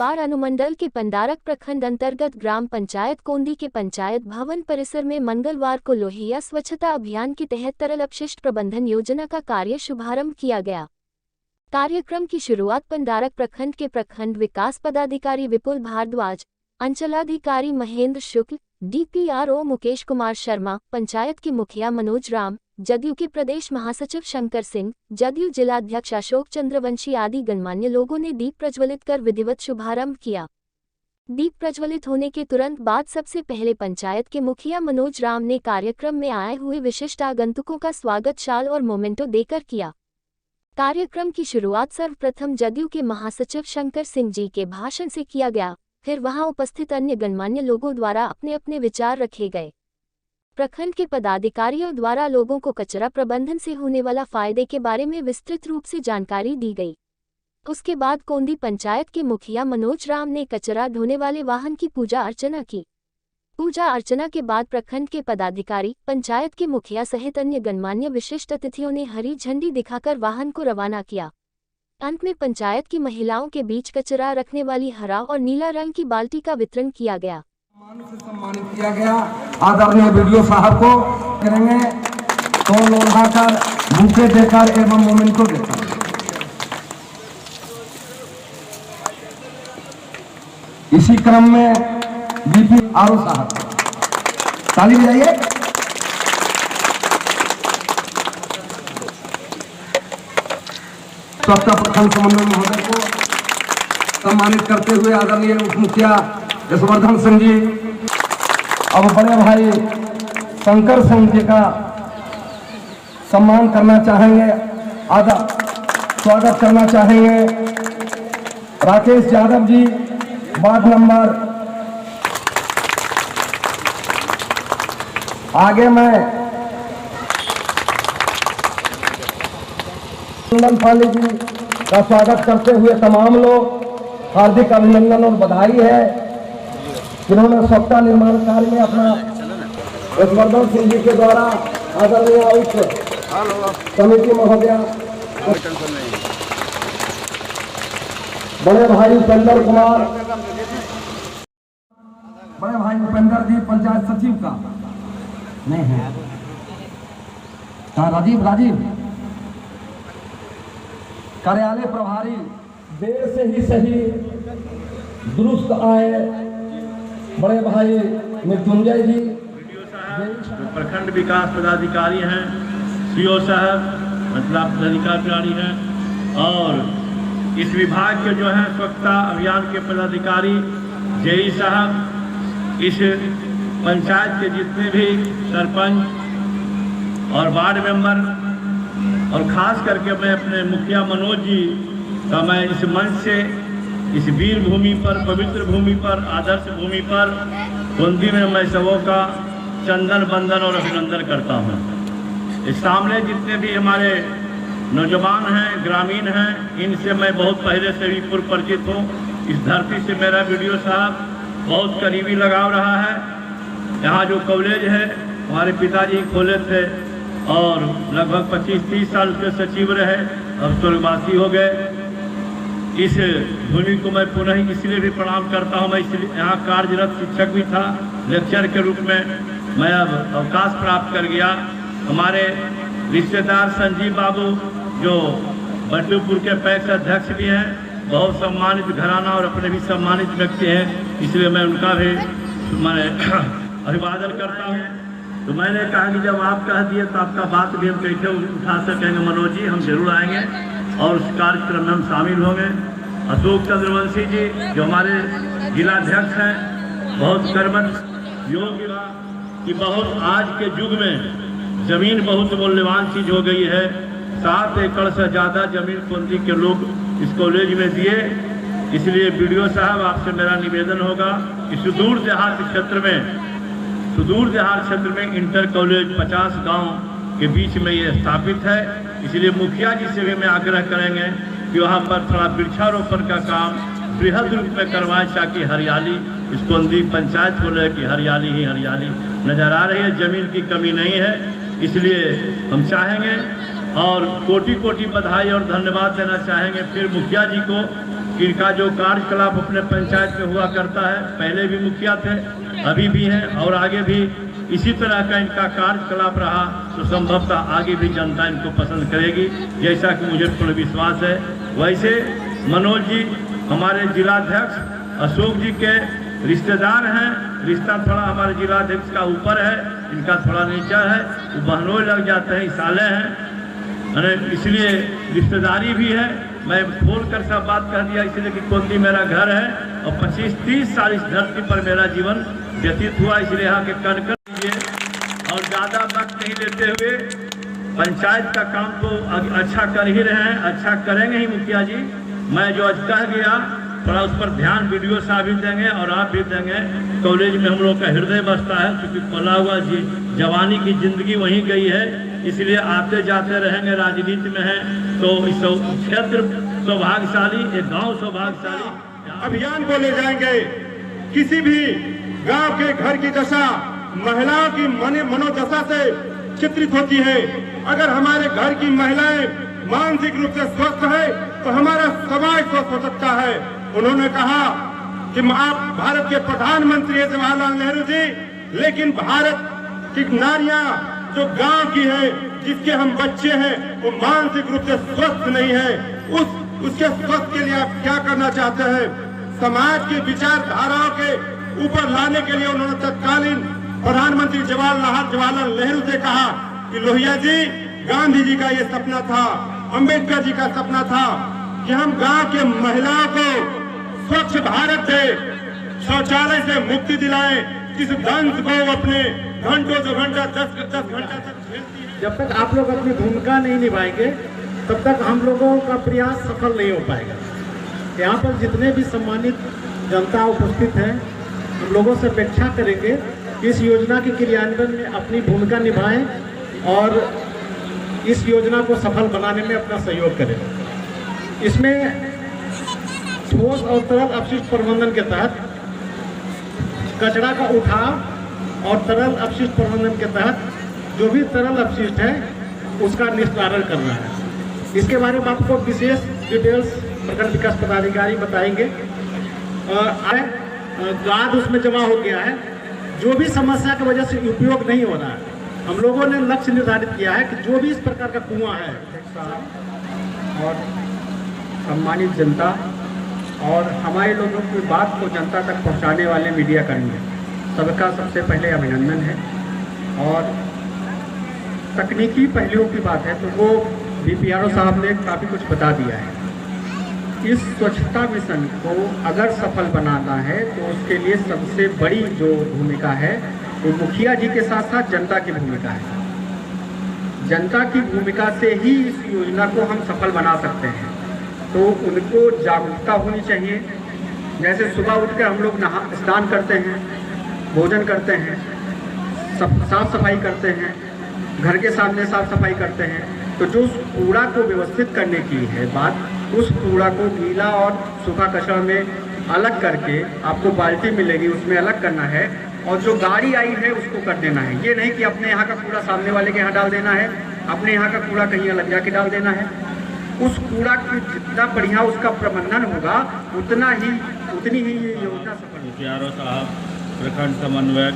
बार अनुमंडल के पंडारक प्रखंड अंतर्गत ग्राम पंचायत कोंदी के पंचायत भवन परिसर में मंगलवार को लोहिया स्वच्छता अभियान के तहत तरल अपशिष्ट प्रबंधन योजना का कार्य शुभारंभ किया गया। कार्यक्रम की शुरुआत पंडारक प्रखंड के प्रखंड विकास पदाधिकारी विपुल भारद्वाज, अंचलाधिकारी महेंद्र शुक्ल, डीपीआरओ मुकेश कुमार शर्मा, पंचायत के मुखिया मनोज राम, जदयू के प्रदेश महासचिव शंकर सिंह, जदयू जिलाध्यक्ष अशोक चंद्रवंशी आदि गणमान्य लोगों ने दीप प्रज्वलित कर विधिवत शुभारंभ किया। दीप प्रज्वलित होने के तुरंत बाद सबसे पहले पंचायत के मुखिया मनोज राम ने कार्यक्रम में आए हुए विशिष्ट आगंतुकों का स्वागत शाल और मोमेंटो देकर किया। कार्यक्रम की शुरुआत सर्वप्रथम जदयू के महासचिव शंकर सिंह जी के भाषण से किया गया, फिर वहां उपस्थित अन्य गणमान्य लोगों द्वारा अपने अपने विचार रखे गए। प्रखंड के पदाधिकारियों द्वारा लोगों को कचरा प्रबंधन से होने वाला फायदे के बारे में विस्तृत रूप से जानकारी दी गई। उसके बाद कोंदी पंचायत के मुखिया मनोज राम ने कचरा ढोने वाले वाहन की पूजा अर्चना की। पूजा अर्चना के बाद प्रखंड के पदाधिकारी, पंचायत के मुखिया सहित अन्य गणमान्य विशिष्ट अतिथियों ने हरी झंडी दिखाकर वाहन को रवाना किया। अंत में पंचायत की महिलाओं के बीच कचरा रखने वाली हरा और नीला रंग की बाल्टी का वितरण किया गया। सम्मानित किया गया आदरणीय वीडियो साहब को करेंगे तो लोढ़ाकर बुके देकर एवं मोमेंटो देकर। इसी क्रम में डीपीआरओ साहब ताली बजाइए। स्वच्छता प्रखंड समन्वय महोदय को सम्मानित करते हुए आदरणीय उप मुखिया यशवर्धन सिंह जी, अब बड़े भाई शंकर सिंह जी का सम्मान करना चाहेंगे, आदर स्वागत करना चाहेंगे। राकेश यादव जी, वार्ड नंबर, आगे मैं कुंदन पाली जी का स्वागत करते हुए तमाम लोग हार्दिक अभिनंदन और बधाई है जिन्होंने स्वच्छता निर्माण कार्य में अपना यशवर्धन सिंह जी के द्वारा आदरणीय उप समिति महोदया बड़े भाई उपेंद्र कुमार, बड़े भाई उपेंद्र जी पंचायत सचिव का नहीं है, राजीव कार्यालय प्रभारी, देर से ही सही दुरुस्त आए बड़े भाई मृत्युंजय जी, जो प्रखंड विकास पदाधिकारी हैं, सीओ साहब, मतलब पदाधिकारी हैं, और इस विभाग के जो हैं स्वच्छता अभियान के पदाधिकारी जेई साहब, इस पंचायत के जितने भी सरपंच और वार्ड मेंबर, और खास करके मैं अपने मुखिया मनोज जी का मैं इस मंच से इस वीर भूमि पर, पवित्र भूमि पर, आदर्श भूमि पर कोंदी में मैं सबों का चंदन बंदन और अभिनंदन करता हूँ। इस सामने जितने भी हमारे नौजवान हैं, ग्रामीण हैं, इनसे मैं बहुत पहले से भी पूर्व परिचित हूँ। इस धरती से मेरा वीडियो साहब बहुत करीबी लगाव रहा है। यहाँ जो कॉलेज है हमारे पिताजी खोले थे और लगभग 25-30 साल के सचिव रहे, अब स्वर्गवासी हो गए। इस भूमि को मैं पुनः इसलिए भी प्रणाम करता हूँ, मैं इसलिए यहाँ कार्यरत शिक्षक भी था, लेक्चर के रूप में मैं अब अवकाश प्राप्त कर गया। हमारे रिश्तेदार संजीव बाबू जो बटलूपुर के पैक्स अध्यक्ष भी हैं, बहुत सम्मानित घराना और अपने भी सम्मानित व्यक्ति हैं, इसलिए मैं उनका भी मैं अभिवादन करता हूँ। तो मैंने कहा कि जब आप कह दिए तो आपका बात भी हम कैसे उठा सकेंगे। मनोज जी, हम जरूर आएंगे और उस कार्यक्रम में हम शामिल होंगे। अशोक चंद्रवंशी जी जो हमारे जिलाध्यक्ष हैं, बहुत कर्मठ योग्य कि बहुत आज के युग में जमीन बहुत मूल्यवान चीज हो गई है। 7 एकड़ से ज़्यादा जमीन कोंदी के लोग इस कॉलेज में दिए। इसलिए वीडियो साहब आपसे मेरा निवेदन होगा कि सुदूर देहात क्षेत्र में इंटर कॉलेज 50 गांव के बीच में ये स्थापित है। इसलिए मुखिया जी से भी मैं आग्रह करेंगे कि वहाँ पर थोड़ा वृक्षारोपण का काम बृहद रूप में करवाएं, ताकि हरियाली इस कोंदी पंचायत को ले कि हरियाली ही हरियाली नजर आ रही है, जमीन की कमी नहीं है। इसलिए हम चाहेंगे और कोटि कोटि बधाई और धन्यवाद देना चाहेंगे फिर मुखिया जी को इनका जो कार्यकलाप अपने पंचायत में हुआ करता है, पहले भी मुखिया थे, अभी भी हैं और आगे भी इसी तरह का इनका कार्यकलाप रहा तो संभवतः आगे भी जनता इनको पसंद करेगी, जैसा कि मुझे पूर्ण विश्वास है। वैसे मनोज जी हमारे जिलाध्यक्ष अशोक जी के रिश्तेदार हैं, रिश्ता थोड़ा हमारे जिलाध्यक्ष का ऊपर है, इनका थोड़ा नीचा है, वो बहनोई लग जाते हैं, साले हैं, इसलिए रिश्तेदारी भी है। मैं खोल कर सब बात कह दिया इसलिए कि कोंदी मेरा घर है और 25-30 साल इस धरती पर मेरा जीवन व्यतीत हुआ, इसलिए यहाँ के कण और ज़्यादा वक्त नहीं लेते हुए पंचायत का काम तो अच्छा कर ही रहे हैं, अच्छा करेंगे ही मुखिया जी। मैं जो आज कह गया थोड़ा उस पर ध्यान वीडियो साहब भी देंगे और आप भी देंगे। कॉलेज में हम लोग का हृदय बसता है क्योंकि पला हुआ जवानी की जिंदगी वहीं गई है, इसलिए आते जाते रहेंगे, राजनीति में है तो इस क्षेत्र सौभाग्यशाली, एक गांव सौभाग्यशाली। अभियान को ले जाएंगे। किसी भी गांव के घर की दशा महिलाओं की मनोदशा से चित्रित होती है। अगर हमारे घर की महिलाएं मानसिक रूप से स्वस्थ है तो हमारा समाज स्वस्थ हो सकता है। उन्होंने कहा कि आप भारत के प्रधानमंत्री हैं जवाहरलाल नेहरू जी, लेकिन भारत की नारियां जो गांव की है, जिसके हम बच्चे हैं, वो मानसिक रूप से स्वस्थ नहीं है। उसके स्वस्थ के लिए आप क्या करना चाहते हैं? समाज की विचारधाराओं के ऊपर लाने के लिए उन्होंने तत्कालीन प्रधानमंत्री जवाहरलाल नेहरू से कहा कि लोहिया जी, गांधी जी का ये सपना था, अंबेडकर जी का सपना था कि हम गांव के महिलाओं को स्वच्छ भारत से, शौचालय से मुक्ति दिलाएं, किस दंश को अपने घंटों से घंटा 10 घंटा तक झेलती है। जब तक आप लोग अपनी भूमिका नहीं निभाएंगे तब तक हम लोगों का प्रयास सफल नहीं हो पाएगा। यहाँ पर जितने भी सम्मानित जनता उपस्थित हैं, हम लोगों से अपेक्षा करेंगे कि इस योजना के क्रियान्वयन में अपनी भूमिका निभाएं और इस योजना को सफल बनाने में अपना सहयोग करें। इसमें ठोस और तरल अपशिष्ट प्रबंधन के तहत कचरा का उठाव और तरल अपशिष्ट प्रबंधन के तहत जो भी तरल अपशिष्ट है उसका निस्तारण करना है। इसके बारे में आपको विशेष डिटेल्स प्रखंड विकास पदाधिकारी बताएंगे। गाद उसमें जमा हो गया है, जो भी समस्या की वजह से उपयोग नहीं हो रहा है, हम लोगों ने लक्ष्य निर्धारित किया है कि जो भी इस प्रकार का कुआं है और सम्मानित जनता और हमारे लोगों की बात को जनता तक पहुंचाने वाले मीडिया कर्मी, सबका सबसे पहले अभिनंदन है। और तकनीकी पहलुओं की बात है तो वो बीपीआरओ साहब ने काफ़ी कुछ बता दिया है। इस स्वच्छता मिशन को अगर सफल बनाना है तो उसके लिए सबसे बड़ी जो भूमिका है वो मुखिया जी के साथ साथ जनता की भूमिका है। जनता की भूमिका से ही इस योजना को हम सफल बना सकते हैं। तो उनको जागरूकता होनी चाहिए। जैसे सुबह उठकर हम लोग स्नान करते हैं, भोजन करते हैं, साफ सफाई करते हैं, घर के सामने साफ सफाई करते हैं, तो जो उस कूड़ा को व्यवस्थित करने की है बात, उस कूड़ा को गीला और सूखा कचरा में अलग करके आपको बाल्टी मिलेगी, उसमें अलग करना है और जो गाड़ी आई है उसको कर देना है। ये नहीं कि अपने यहाँ का कूड़ा सामने वाले के यहाँ डाल देना है, अपने यहाँ का कूड़ा कहीं अलग जाके डाल देना है। उस कूड़ा की जितना बढ़िया उसका प्रबंधन होगा उतनी ही ये योजना सफल होगी। बीपीआरओ साहब, प्रखंड समन्वयक,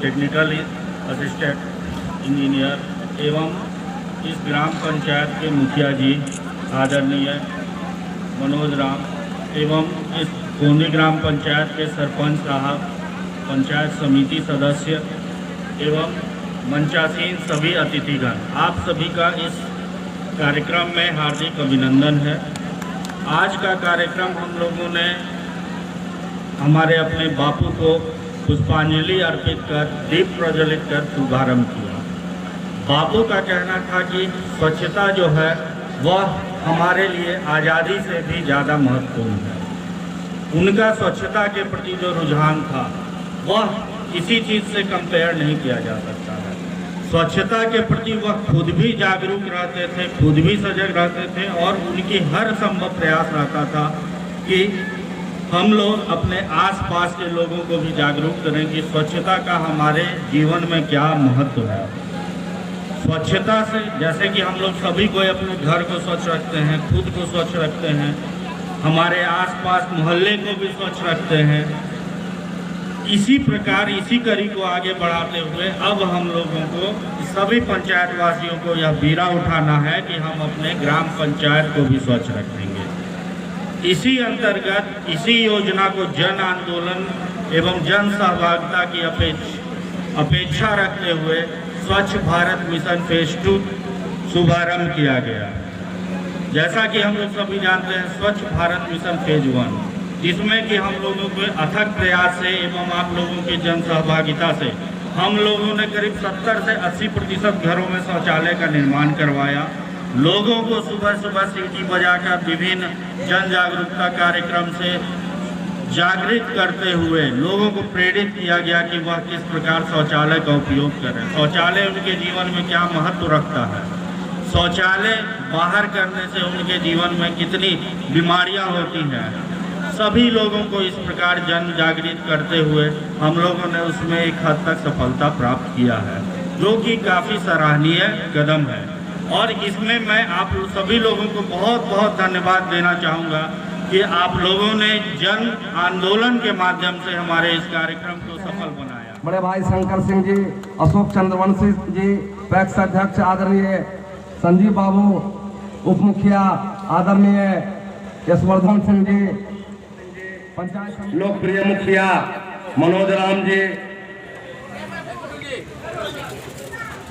टेक्निकल असिस्टेंट इंजीनियर एवं इस ग्राम पंचायत के मुखिया जी आदरणीय मनोज राम एवं इस कोंदी ग्राम पंचायत के सरपंच साहब, पंचायत समिति सदस्य एवं मंचासीन सभी अतिथिगण, आप सभी का इस कार्यक्रम में हार्दिक अभिनंदन है। आज का कार्यक्रम हम लोगों ने हमारे अपने बापू को पुष्पांजलि अर्पित कर, दीप प्रज्वलित कर शुभारंभ किया। बापू का कहना था कि स्वच्छता जो है वह हमारे लिए आज़ादी से भी ज़्यादा महत्वपूर्ण है। उनका स्वच्छता के प्रति जो रुझान था वह किसी चीज़ से कंपेयर नहीं किया जा सकता है। स्वच्छता के प्रति वह खुद भी जागरूक रहते थे, खुद भी सजग रहते थे और उनकी हर संभव प्रयास रहता था कि हम लोग अपने आसपास के लोगों को भी जागरूक करें कि स्वच्छता का हमारे जीवन में क्या महत्व है। स्वच्छता से जैसे कि हम लोग सभी को अपने घर को स्वच्छ रखते हैं, खुद को स्वच्छ रखते हैं, हमारे आसपास मोहल्ले को भी स्वच्छ रखते हैं। इसी प्रकार इसी कड़ी को आगे बढ़ाते हुए अब हम लोगों को सभी पंचायत वासियों को यह बीड़ा उठाना है कि हम अपने ग्राम पंचायत को भी स्वच्छ रखेंगे। इसी अंतर्गत इसी योजना को जन आंदोलन एवं जन सहभागिता की अपेक्षा रखते हुए स्वच्छ भारत मिशन फेज 2 शुभारंभ किया गया। जैसा कि हम लोग सभी जानते हैं, स्वच्छ भारत मिशन फेज 1, जिसमें कि हम लोगों के अथक प्रयास से एवं आप लोगों के जन सहभागिता से हम लोगों ने करीब 70 से 80% घरों में शौचालय का निर्माण करवाया। लोगों को सुबह सुबह सीटी बजाकर विभिन्न जन जागरूकता कार्यक्रम से जागृत करते हुए लोगों को प्रेरित किया गया कि वह किस प्रकार शौचालय का उपयोग करें। शौचालय उनके जीवन में क्या महत्व रखता है, शौचालय बाहर करने से उनके जीवन में कितनी बीमारियां होती हैं, सभी लोगों को इस प्रकार जन जागृत करते हुए हम लोगों ने उसमें एक हद तक सफलता प्राप्त किया है, जो कि काफ़ी सराहनीय कदम है। और इसमें मैं आप सभी लोगों को बहुत बहुत धन्यवाद देना चाहूँगा कि आप लोगों ने जन आंदोलन के माध्यम से हमारे इस कार्यक्रम को सफल बनाया। बड़े भाई शंकर सिंह जी, अशोक चंद्रवंशी जी, पैक्स अध्यक्ष आदरणीय संजीव बाबू, उप मुखिया आदरणीय यशवर्धन सिंह जी, पंचायत लोकप्रिय मुखिया मनोज राम जी,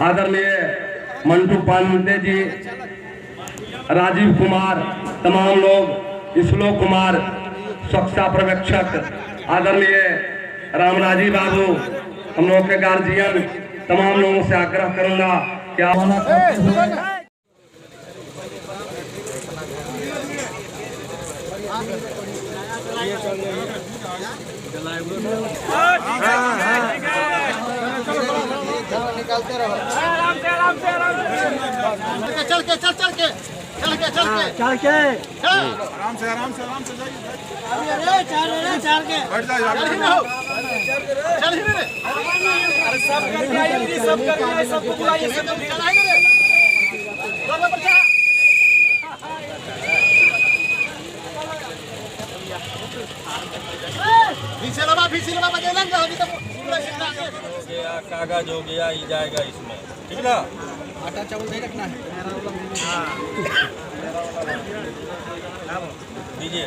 आदरणीय मंटू पांडे जी, राजीव कुमार, तमाम लोग, श्लोक कुमार, स्वच्छता पर्यवेक्षक आदरणीय रामराजी बाबू, हम लोग के गार्जियन, तमाम लोगों से आग्रह करूंगा कि आप निकालते रहो। आराम से चल के आराम से जाइए। अरे चल के बैठ जा चल ही रे। अरे सब करके आइए, सब करके आइए, सबको बुलाइए, सब निकालाएंगे रे। चलो बच्चा पीछे लगा बजेलेंगे अभी तो पूरा शिक्षा हो गया, कागज हो गया, ये जाएगा इसमें, ठीक ना। आटा चावल नहीं रखना है। हाँ दीजिए,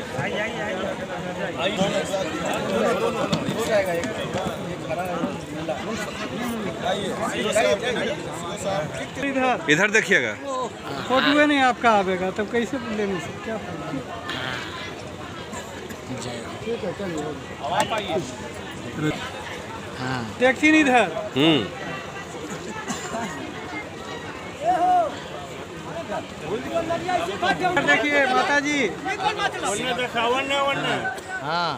हो जाएगा एक इधर देखिएगा, फोटो नहीं आपका आवेगा तब कैसे लेने से क्या। ठीक है चलिए, हाँ देखती नहीं इधर। देखिए माता जी, हाँ